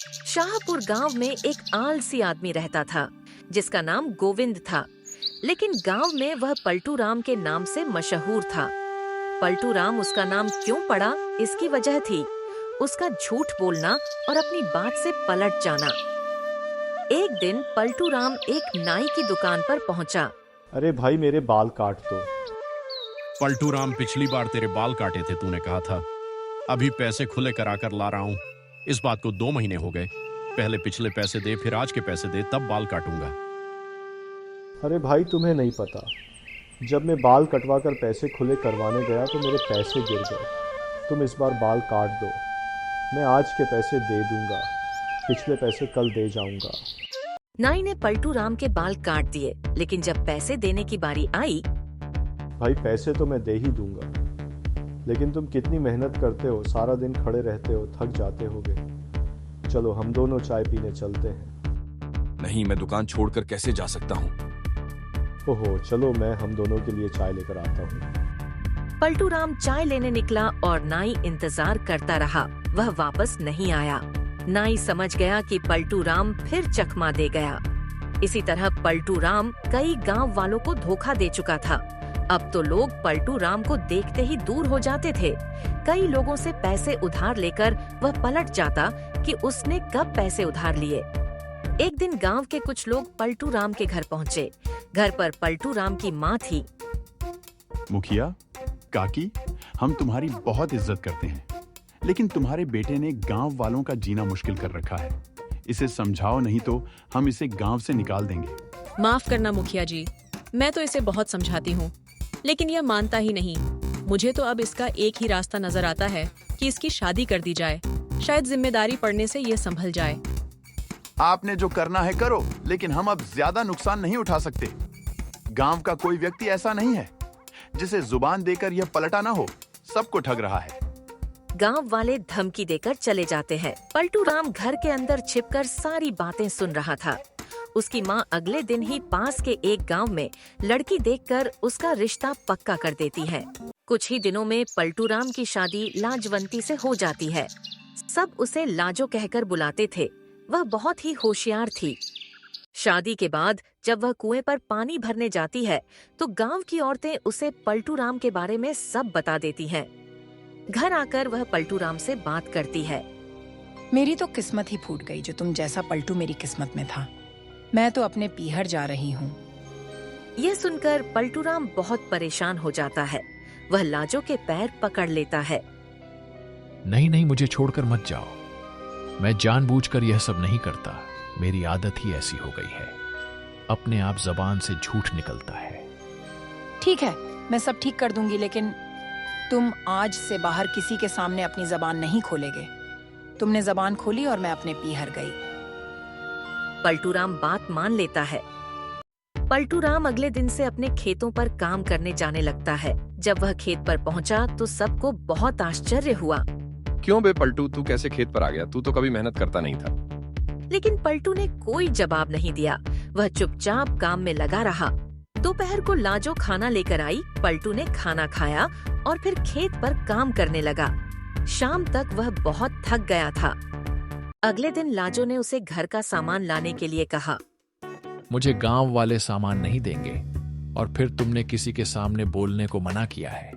शाहपुर गांव में एक आलसी आदमी रहता था जिसका नाम गोविंद था। लेकिन गांव में वह पलटू राम के नाम से मशहूर था। पलटू राम उसका नाम क्यों पड़ा, इसकी वजह थी उसका झूठ बोलना और अपनी बात से पलट जाना। एक दिन पलटू राम एक नाई की दुकान पर पहुंचा। अरे भाई, मेरे बाल काट दो। पलटू राम, पिछली बार तेरे बाल काटे थे, तूने कहा था। अभी पैसे खुले कराकर ला रहा हूँ। इस बात को 2 महीने हो गए। पहले पिछले पैसे दे, फिर आज के पैसे दे, तब बाल काटूंगा। अरे भाई, तुम्हें नहीं पता, जब मैं बाल कटवा कर पैसे खुले करवाने गया तो मेरे पैसे गिर गए। तुम इस बार बाल काट दो, मैं आज के पैसे दे दूंगा, पिछले पैसे कल दे जाऊंगा। नाई ने पलटू राम के बाल काट दिए, लेकिन जब पैसे देने की बारी आई, भाई पैसे तो मैं दे ही दूंगा, लेकिन तुम कितनी मेहनत करते हो, सारा दिन खड़े रहते हो, थक जाते होगे। चलो हम दोनों चाय पीने चलते हैं। नहीं, मैं दुकान छोड़कर कैसे जा सकता हूँ? ओहो, चलो मैं हम दोनों के लिए चाय लेकर आता हूँ। पलटू राम चाय लेने निकला और नाई इंतजार करता रहा। वह वापस नहीं आया। नाई समझ गया कि पलटू राम फिर चकमा दे गया। इसी तरह पलटू राम कई गांव वालों को धोखा दे चुका था। अब तो लोग पलटू राम को देखते ही दूर हो जाते थे। कई लोगों से पैसे उधार लेकर वह पलट जाता कि उसने कब पैसे उधार लिए। एक दिन गांव के कुछ लोग पलटू राम के घर पहुंचे। घर पर पलटू राम की माँ थी। मुखिया, काकी, हम तुम्हारी बहुत इज्जत करते हैं, लेकिन तुम्हारे बेटे ने गांव वालों का जीना मुश्किल कर रखा है। इसे समझाओ, नहीं तो हम इसे गांव से निकाल देंगे। माफ करना मुखिया जी, मैं तो इसे बहुत समझाती हूँ, लेकिन यह मानता ही नहीं। मुझे तो अब इसका एक ही रास्ता नजर आता है कि इसकी शादी कर दी जाए। शायद जिम्मेदारी पड़ने से ये संभल जाए। आपने जो करना है करो, लेकिन हम अब ज्यादा नुकसान नहीं उठा सकते। गांव का कोई व्यक्ति ऐसा नहीं है जिसे जुबान देकर यह पलटा ना हो। सबको ठग रहा है। गांव वाले धमकी देकर चले जाते हैं। पलटू राम घर के अंदर छिपकर सारी बातें सुन रहा था। उसकी माँ अगले दिन ही पास के एक गांव में लड़की देखकर उसका रिश्ता पक्का कर देती है। कुछ ही दिनों में पलटू राम की शादी लाजवंती से हो जाती है। सब उसे लाजो कहकर बुलाते थे। वह बहुत ही होशियार थी। शादी के बाद जब वह कुएं पर पानी भरने जाती है तो गांव की औरतें उसे पलटू राम के बारे में सब बता देती हैं। घर आकर वह पलटू राम से बात करती है। मेरी तो किस्मत ही फूट गई, जो तुम जैसा पलटू मेरी किस्मत में था। मैं तो अपने पीहर जा रही हूँ। यह सुनकर पलटू राम बहुत परेशान हो जाता है। वह लाजो के पैर पकड़ लेता है। नहीं नहीं, मुझे छोड़कर मत जाओ। मैं जानबूझकर यह सब नहीं करता। मेरी आदत ही ऐसी हो गई है। अपने आप जबान से झूठ निकलता है। ठीक है, मैं सब ठीक कर दूंगी, लेकिन तुम आज से बाहर किसी के सामने अपनी जबान नहीं खोलेगे। तुमने जबान खोली और मैं अपने पीहर गई। पलटू राम बात मान लेता है। पलटू राम अगले दिन से अपने खेतों पर काम करने जाने लगता है। जब वह खेत पर पहुंचा तो सबको बहुत आश्चर्य हुआ। क्यों बे पलटू, तू कैसे खेत पर आ गया? तू तो कभी मेहनत करता नहीं था। लेकिन पलटू ने कोई जवाब नहीं दिया। वह चुपचाप काम में लगा रहा। दोपहर को लाजो खाना लेकर आई। पलटू ने खाना खाया और फिर खेत पर काम करने लगा। शाम तक वह बहुत थक गया था। अगले दिन लाजो ने उसे घर का सामान लाने के लिए कहा। मुझे गांव वाले सामान नहीं देंगे, और फिर तुमने किसी के सामने बोलने को मना किया है।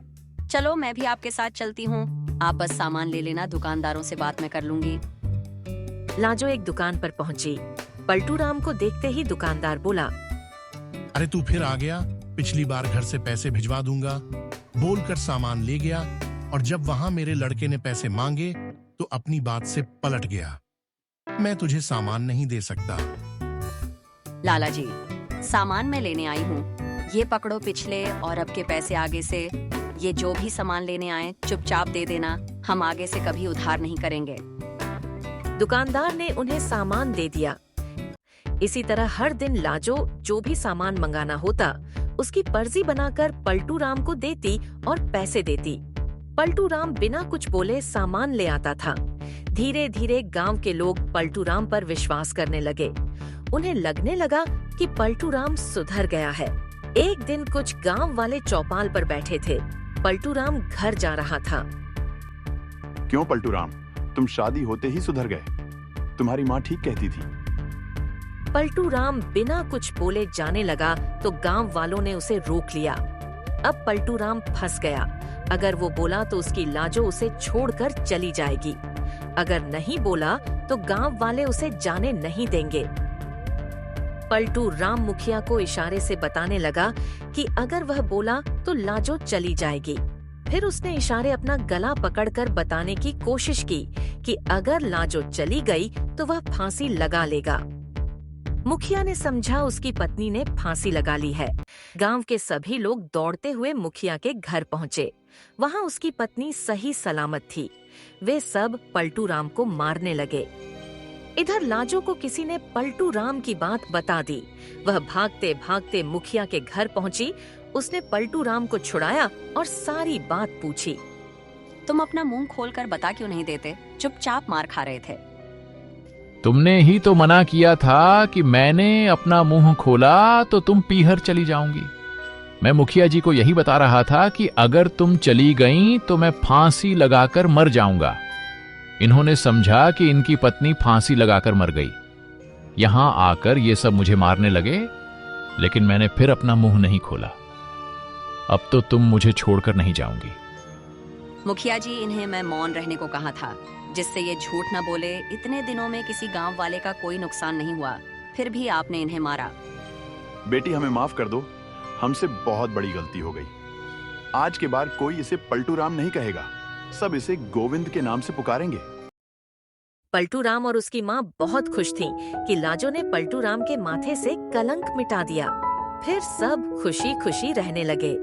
चलो मैं भी आपके साथ चलती हूँ। आप बस सामान ले लेना, दुकानदारों से बात मैं कर लूंगी। लाजो एक दुकान पर पहुंची। पलटू राम को देखते ही दुकानदार बोला, अरे तू फिर आ गया? पिछली बार घर से पैसे भिजवा दूंगा बोलकर सामान ले गया, और जब वहाँ मेरे लड़के ने पैसे मांगे तो अपनी बात से पलट गया। मैं तुझे सामान नहीं दे सकता। लाला जी, सामान मैं लेने आई हूँ। ये पकड़ो पिछले और अब के पैसे आगे से। ये जो भी सामान लेने आए चुपचाप दे देना। हम आगे से कभी उधार नहीं करेंगे। दुकानदार ने उन्हें सामान दे दिया। इसी तरह हर दिन लाजो जो भी सामान मंगाना होता उसकी पर्ची बनाकर पलटू राम को देती और पैसे देती। पलटू राम बिना कुछ बोले सामान ले आता था। धीरे धीरे गांव के लोग पलटू राम पर विश्वास करने लगे। उन्हें लगने लगा कि पलटू राम सुधर गया है। एक दिन कुछ गांव वाले चौपाल पर बैठे थे। पलटू राम घर जा रहा था। क्यों पलटू राम, तुम शादी होते ही सुधर गए? तुम्हारी माँ ठीक कहती थी। पलटू राम बिना कुछ बोले जाने लगा तो गांव वालों ने उसे रोक लिया। अब पलटू राम फंस गया। अगर वो बोला तो उसकी लाजो उसे छोड़कर चली जाएगी, अगर नहीं बोला तो गांव वाले उसे जाने नहीं देंगे। पलटू राम मुखिया को इशारे से बताने लगा कि अगर वह बोला तो लाजो चली जाएगी। फिर उसने इशारे अपना गला पकड़कर बताने की कोशिश की कि अगर लाजो चली गई तो वह फांसी लगा लेगा। मुखिया ने समझा उसकी पत्नी ने फांसी लगा ली है। गांव के सभी लोग दौड़ते हुए मुखिया के घर पहुंचे। वहां उसकी पत्नी सही सलामत थी। वे सब पलटू राम को मारने लगे। इधर लाजो को किसी ने पलटू राम की बात बता दी। वह भागते भागते मुखिया के घर पहुंची। उसने पलटू राम को छुड़ाया और सारी बात पूछी। तुम अपना मुंह खोलकर बता क्यों नहीं देते? चुपचाप मार खा रहे थे। तुमने ही तो मना किया था कि मैंने अपना मुंह खोला तो तुम पीहर चली जाऊंगी। मैं मुखिया जी को यही बता रहा था कि अगर तुम चली गईं तो मैं फांसी लगाकर मर जाऊंगा। इन्होंने समझा कि इनकी पत्नी फांसी लगाकर मर गई। यहां आकर ये सब मुझे मारने लगे, लेकिन मैंने फिर अपना मुंह नहीं खोला। अब तो तुम मुझे छोड़कर नहीं जाओगी। मुखिया जी, इन्हें मैं मौन रहने को कहा था, जिससे ये झूठ न बोले। इतने दिनों में किसी गांव वाले का कोई नुकसान नहीं हुआ, फिर भी आपने इन्हें मारा। बेटी, हमें माफ कर दो, हमसे बहुत बड़ी गलती हो गई। आज के बाद कोई इसे पलटू राम नहीं कहेगा, सब इसे गोविंद के नाम से पुकारेंगे। पलटू राम और उसकी माँ बहुत खुश थीं कि लाजो ने पलटू राम के माथे से कलंक मिटा दिया। फिर सब खुशी खुशी रहने लगे।